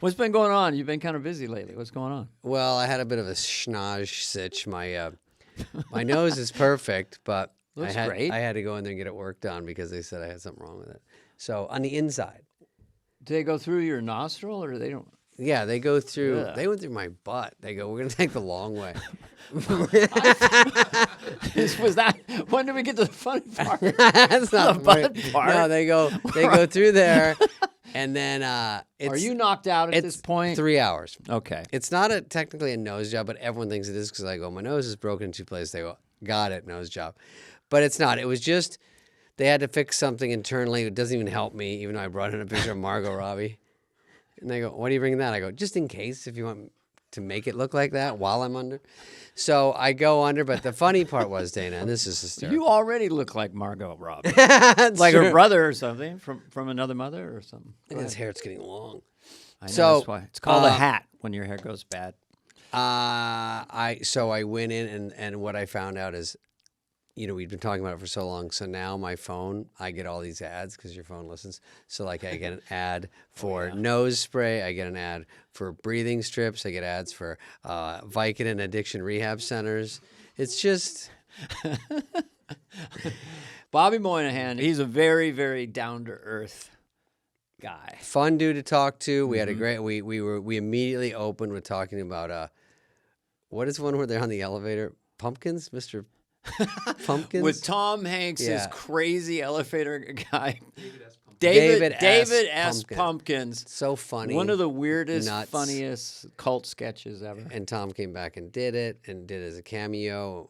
What's been going on? You've been kind of busy lately. What's going on? Well, I had a bit of a schnoz sitch. My nose is perfect, but Looks I great. had to go in there and get it worked on because they said I had something wrong with it. So on the inside, Do they go through your nostril or they don't? yeah, they go through. Ugh. They went through my butt. They go, we're gonna take the long way. Was that? When did we get to the funny part? That's not The butt funny. part? No, they go through there, and then it's Are you knocked out at it's this point? 3 hours. Okay. It's not technically a nose job, but everyone thinks it is because I go, my nose is broken in 2 places. They go, got it, nose job. But it's not. It was just they had to fix something internally. It doesn't even help me, even though I brought in a picture of Margot Robbie. And they go, what are you bringing that? I go, just in case if you want to make it look like that while I'm under. So I go under, but the funny part was, Dana, and this is hysterical. You already look like Margot Robbie. That's Like true. her brother or something from another mother or something. And his hair's getting long. I know, So, that's why. It's called a hat when your hair goes bad. So I went in and what I found out is, we've been talking about it for so long. So now my phone, I get all these ads because your phone listens. So like I get an ad for nose spray. I get an ad for breathing strips. I get ads for Vicodin addiction rehab centers. It's just Bobby Moynihan, he's a very, very down-to-earth guy. fun dude to talk to. We had a great, we immediately opened with talking about, what is one where they're on the elevator? Pumpkins, Mr. Pumpkins? With Tom Hanks' Yeah. crazy elevator guy. David David S. S. Pumpkins. So funny. One of the weirdest, Nuts. funniest cult sketches ever. And Tom came back and did it as a cameo,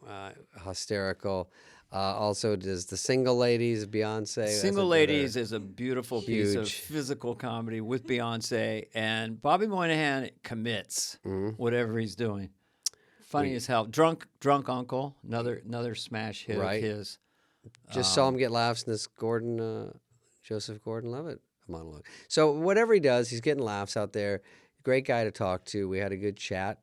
hysterical. Also does the Single Ladies, Beyonce. Single Ladies is a beautiful piece of Huge. physical comedy with Beyonce, and Bobby Moynihan commits whatever he's doing. Funny as hell. Drunk Uncle, another smash hit Right. of his. Just saw him get laughs in this Joseph Gordon-Levitt monologue. So whatever he does, he's getting laughs out there. Great guy to talk to. We had a good chat,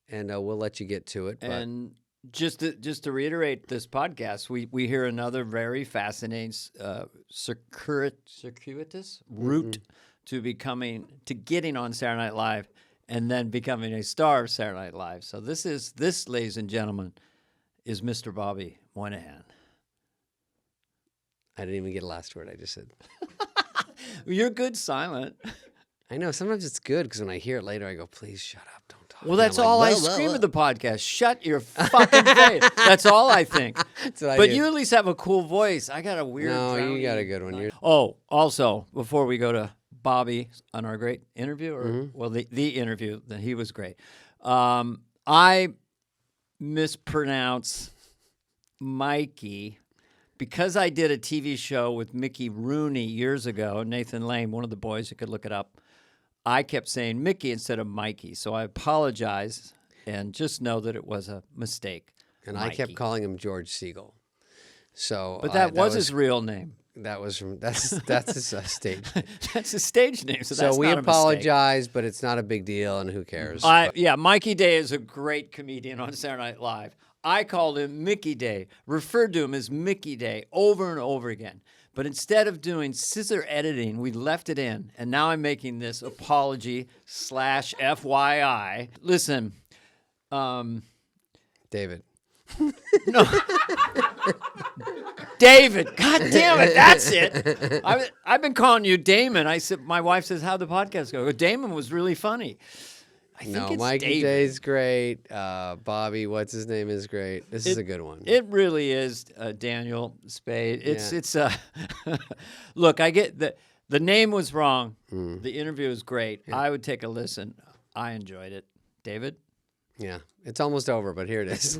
and we'll let you get to it. But And just to reiterate this podcast, we hear another very fascinating circuitous route to getting on Saturday Night Live and then becoming a star of Saturday Night Live. So this, ladies and gentlemen, is Mr. Bobby Moynihan. I didn't even get a last word. I just said, You're good silent. I know. Sometimes it's good because when I hear it later, I go, please shut up. Don't talk. Well, And that's I'm like, all I "Well, well, scream well." at the podcast. Shut your fucking face. That's all I think. That's what I But do. you at least have a cool voice. I got a weird. No, you drowny- got a good one. You're Oh, also, before we go to Bobby on our great interview, or Mm-hmm. the interview, then he was great. I mispronounce Mikey because I did a TV show with Mickey Rooney years ago. Nathan Lane, one of the boys, you could look it up. I kept saying Mickey instead of Mikey, so I apologize and just know that it was a mistake. and I kept Mikey. calling him George Siegel. So, But that was his real name. That was from that's his stage. That's his stage name, so that's So we not a mistake. apologize, but it's not a big deal, and who cares? Yeah, Mikey Day is a great comedian on Saturday Night Live. I called him Mickey Day, referred to him as Mickey Day over and over again. But instead of doing scissor editing, we left it in. And now I'm making this apology / FYI. Listen, David. David, God damn it, that's it. I've been calling you Damon. I said, my wife says, how'd the podcast go? Damon was really funny. I think No, it's Mikey David. Day's great. Bobby, what's his name, is great. This is a good one. It really is, Daniel Spade. Yeah. It's look, I get the name was wrong. The interview was great. I would take a listen. I enjoyed it. David? Yeah, it's almost over, but here it is.